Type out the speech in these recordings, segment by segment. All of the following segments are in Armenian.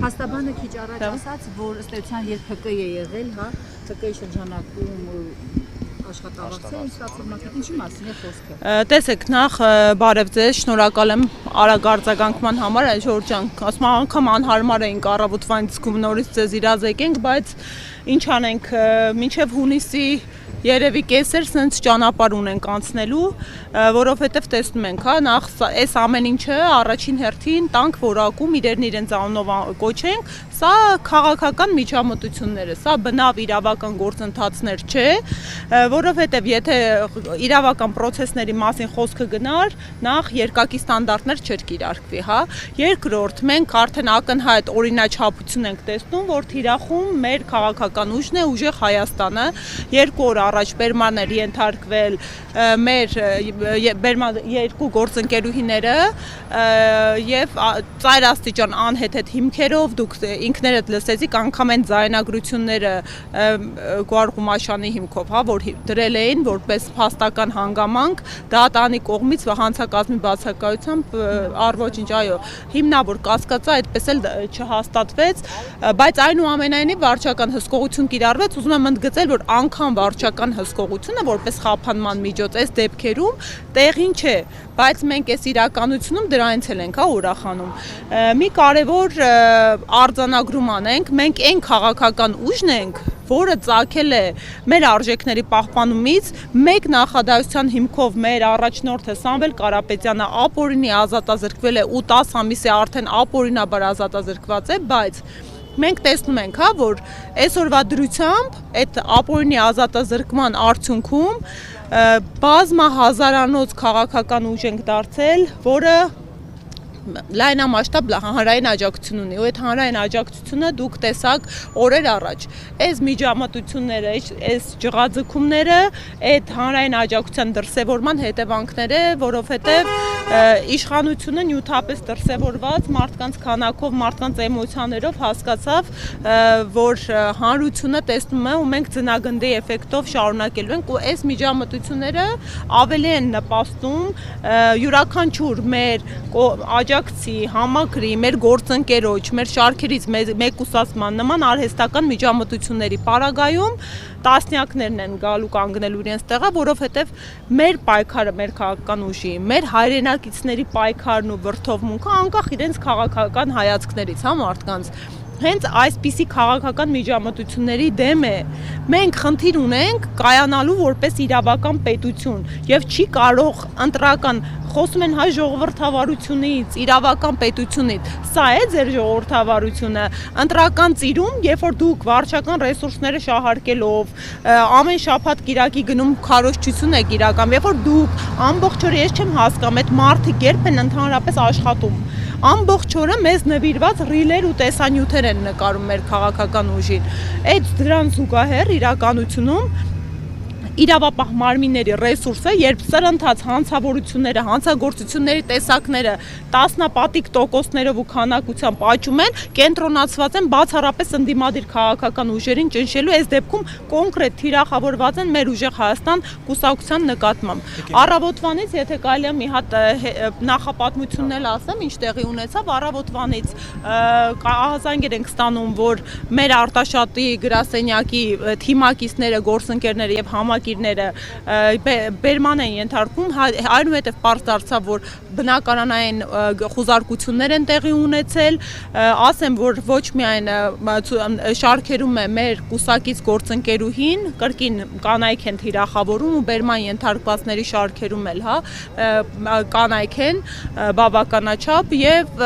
Փաստաբանը քիչ առաջ ասաց, որ ըստ էության երբ ՀԿ է եղել, հա, ՀԿ-ի շրջանակում աշխատավարձը ինստացիոնալ ինչի մասին է խոսքը։ Տեսեք, նախ բարև ձեզ, շնորհակալ եմ արագ արձագանքման համար, Ժորժ ջան, ասում անգամ անհարմար էինք առավոտվանից նորից ձեզ իրազեկենք, բայց ինչ անենք, մինչև հունիսի երևի կեսեր սենց ճանապարհ ունենք անցնելու, որովհետև տեսնում ենք, հա, նախ այս ամեն ինչը առաջին հերթին տանք որակում իրենց անունով կոչենք, սա քաղաքական միջամտություններ է, սա բնավ իրավական գործընթացներ չէ, որովհետև եթե իրավական process-ների մասին խոսքը գնար, նախ երկակի ստանդարտներ չէր կիրարկվի, հա, երկրորդ մենք արդեն ակնհայտ օրինաչափություն ենք տեսնում, որ թիրախում մեր քաղաքական ուժն է, ուժեղ Հայաստանը, 2 օր առաջ բերման էր ենթարկվել մեր երկու գործընկերուհիները եւ ծայրաստիճան անհեթեթ հիմքերով դուք ինքներդ լսեցիք անգամ այն ձայնագրությունները Գոարգումաշյանի հիմքով, հա, որ դրել էին որպես փաստական հանգամանք դատարանի կողմից հանցակազմի բացակայությամբ առ-ոչինչ, այո, հիմնավոր կասկածը այդպես էլ չհաստատվեց, բայց այնուամենայնիվ վարչական հսկողություն կիրառվեց, ուզում եմ ընդգծել, որ անգամ վարչական հսկողությունը որպես խափանման միջոց այս դեպքերում տեղին չէ, բայց մենք այս իրականությունում դրանից էլ ենք ուրախանում։ Մի կարևոր արձանագրում անենք, մենք այն քաղաքական ուժն ենք, որը ծագել է մեր արժեքների պահպանումից, մեկ նախադասության հիմքով մեր առաջնորդը Սամվել Կարապետյանը ապօրինի ազատազրկվել է ու 10 ամիս է արդեն ապօրինաբար ազատազրկված է, բայց մենք տեսնում ենք, հա, որ այսօրվա դրությամբ այդ ապօրինի ազատազրկման արդյունքում բազմահազարանոց քաղաքական ուժ ենք դարձել, որը լայնամասշտաբ հանրային աջակցություն ունի, ու այդ հանրային աջակցությունը դուք տեսաք օրեր առաջ, այս միջամտությունները, այս ջղաձգումները, այդ հանրային աջակցության դրսևորման հետևանքներ է, որովհետև իշխանությունը նյութապես դրսևորված մարդկանց քանակով, մարդկանց էմոցիաներով հասկացավ, որ հանրությունը տեսնում է ու մենք ձնագնդի էֆեկտով շարունակելու ենք, ու այս միջամտությունները ավելի են նպաստում յուրաքանչյուր մեր աջակցի, համակրի, մեր գործընկերոջ, մեր շարքերից մեկուսացման նման արհեստական միջամտությունների պարագայում տասնյակներն են գալու կանգնելու իրենց տեղը, որովհետև մեր պայքարը, մեր քաղաքական ուժի, մեր հայրենակիցների պայքարն ու վրդովմունքը անկախ իրենց քաղաքական հայացքներից, հա, մարդկանց հենց այսպիսի քաղաքական միջամտությունների դեմ է։ Մենք խնդիր ունենք կայանալու որպես իրավական պետություն եւ չի կարող ընտրական խոսում են հայ ժողովրդավարությունից, իրավական պետությունից, սա է ձեր ժողովրդավարությունը, ընտրական ծիրում, երբ որ դուք վարչական ռեսուրսները շահարկելով, ամեն շաբաթ կիրակի գնում քարոզչություն եք իրական, երբ որ դուք ամբողջ օրը ես չեմ հասկանում, այդ մարդիկ երբ են ընդհանրապես աշխատում, ամբողջ օրը մեզ նվիրված ռիլեր ու տեսանյութեր են նկարում մեր քաղաքական ուժին, այդ դրան զուգահեռ իրականությունում իրավապահ մարմինների ռեսուրսը, երբ սրընթաց հանցավորությունները, հանցագործությունների տեսակները տասնապատիկ տոկոսներով ու քանակությամբ աճում են, կենտրոնացված են բացառապես ընդդիմադիր քաղաքական ուժերին ճնշելու, այս դեպքում կոնկրետ թիրախավորված են մեր ուժեղ Հայաստան կուսակցության նկատմամբ։ Առավոտվանից, եթե կարելի է մի հատ նախապատմությունն էլ ասեմ, ինչ տեղի ունեցավ, առավոտվանից ահազանգեր ենք ստանում, որ մեր Արտաշատի գրասենյակի թիմակիցները, գործընկերները եւ համակիրները բերման են ենթարկում, այնուհետև պարզ դարձավ, որ բնակարանային խուզարկություններ են տեղի ունեցել, ասեմ, որ ոչ միայն շարքերում է մեր կուսակից գործընկերուհին, կրկին կանայք են թիրախավորում ու բերման ենթարկվածների շարքերում էլ, հա, կանայք են բավականաչափ եւ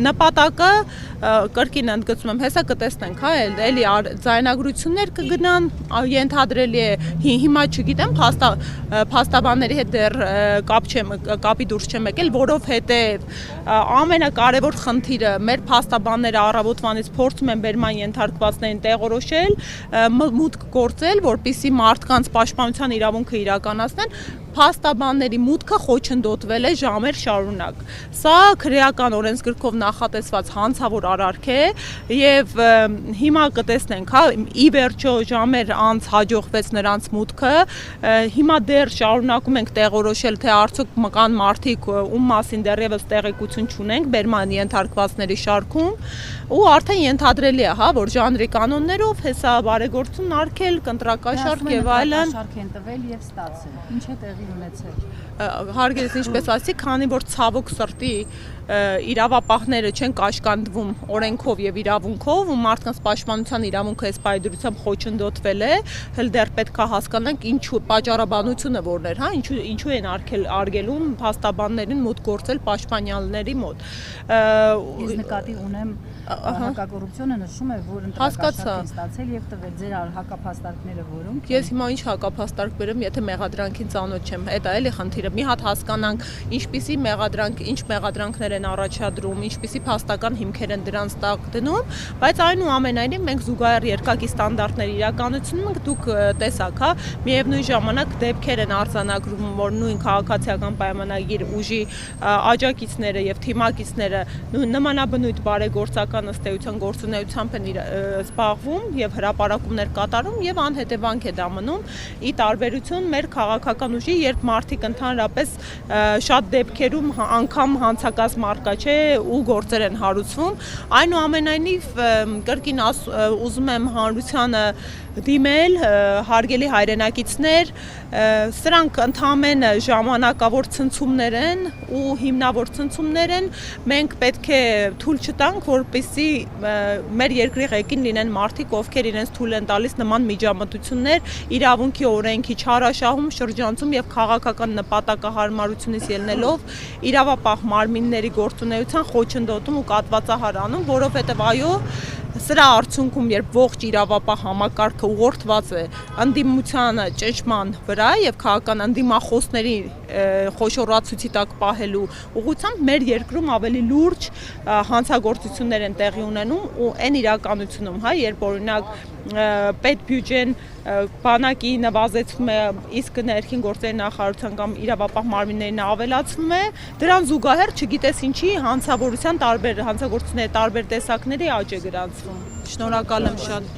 նպատակը կրկին ընդգծում եմ, հեսա կտեսնենք, հա, էլի ձայնագրություններ կգնան, ենթադրելի է, հիմա չգիտեմ, փաստաբանների հետ դեռ կապի դուրս չեմ եկել, որովհետև ամենակարևոր խնդիրը մեր փաստաբանները առավոտվանից փորձում են բերման ենթարկվածներին տեղորոշել, մուտք գործել, որպեսզի մարդկանց պաշտպանության իրավունքը իրականացնեն, փաստաբանների մուտքը խոչընդոտվել է ժամեր շարունակ։ Սա քրեական օրենսգրքով նախատեսված հանցավոր արարք է եւ հիմա կտեսնենք, հա, ի վերջո ժամեր անց հաջողվեց նրանց մուտքը, հիմա դեռ շարունակում ենք տեղորոշել, թե արդյոք կան մարդիկ, ում մասին դեռևս տեղեկություն չունենք բերման ենթարկվածների շարքում, ու արդեն ենթադրելի է, հա, որ ժանրի կանոններով հեսա բարեգործություն արգել, կընտրակաշարք եւ այլն շարք են տվել եւ ստացել։ Ինչ է տեղի ունեցել։ Հարգելիս ինչպես ասի, քանի որ ցավոք սրտի իրավապահները չեն կաշկանդվում օրենքով եւ իրավունքով ու մարդկանց պաշտպանության իրավունքը այս պայդրությամբ խոչընդոտվել է, հլ դեռ պետք է հասկանանք ինչու պատճառաբանությունը որն էր, հա, ինչու են արգելում փաստաբաններին մուտք գործել պաշտպանյալների մոտ։ Ես նկատի ունեմ հակակոռուպցիոնը նշում է, որ ընտրակաշարք են ստացել եւ տվել ձեր հակափաստարկները որոնք։ Ես հիմա ինչ հակափաստարկ բերեմ, եթե մեղադրանքին ծանոթ չեմ։ Դա էլի խնդիրը։ Մի հատ հասկանանք ինչպիսի մեղադրանք, ինչ մեղադրանքներ են առաջադրում, ինչպիսի փաստական հիմքեր են դրանց տակ դնում, բայց այնուամենայնիվ մենք զուգահեռ երկակի ստանդարտներ իրականացնում ենք, դուք տեսաք, հա, միևնույն ժամանակ դեպքեր են արձանագրում, որ նույն քաղաքացիական պայմանագիր ուժի աջակիցները եւ թիմակիցները նմանաբնույթ բարեգործական ըստ էության գործունեությամբ են զբաղվում եւ հրապարակումներ կատարում եւ անհետևանք է դա մնում, ի տարբերություն մեր քաղաքական ուժի, երբ մարդիկ ընդհանրապես շատ դեպքերում անգամ հանցակազմ արկա չէ ու գործեր են հարուցվում, այնուամենայնիվ կրկին ուզում եմ հանրությանը դիմել, հարգելի հայրենակիցներ, սրանք ընդհանրապես ժամանակավոր ցնցումներ են ու հիմնավոր ցնցումներ են, մենք պետք է թույլ չտանք, որպեսզի մեր երկրի ղեկին լինեն մարդիկ, ովքեր իրենց թույլ են տալիս նման միջամտություններ իրավունքի օրենքի չարաշահում, շրջանցում եւ քաղաքական նպատակահարմարությունից ելնելով իրավապահ մարմինների գործունեության խոչընդոտում ու կատվածահար անում, որովհետեւ այո, սրա արդյունքում երբ ողջ իրավապահ համակարգը ուղղորդված է ընդդիմությանը ճնշման վրա եւ քաղաքական ընդդիմախոսների խոշորացուցի տակ պահելու ուղղությամբ մեր երկրում ավելի լուրջ հանցագործություններ են տեղի ունենում ու այն իրականությունում, հա, երբ օրինակ պետբյուջեն բանակի նվազեցվում է, իսկ ներքին գործերի նախարարության կամ իրավապահ մարմիններին ավելացվում է, դրան զուգահեռ չգիտես ինչի հանցագործությունների տարբեր տեսակների աճ է գրանցվում։ Շնորհակալ եմ շատ։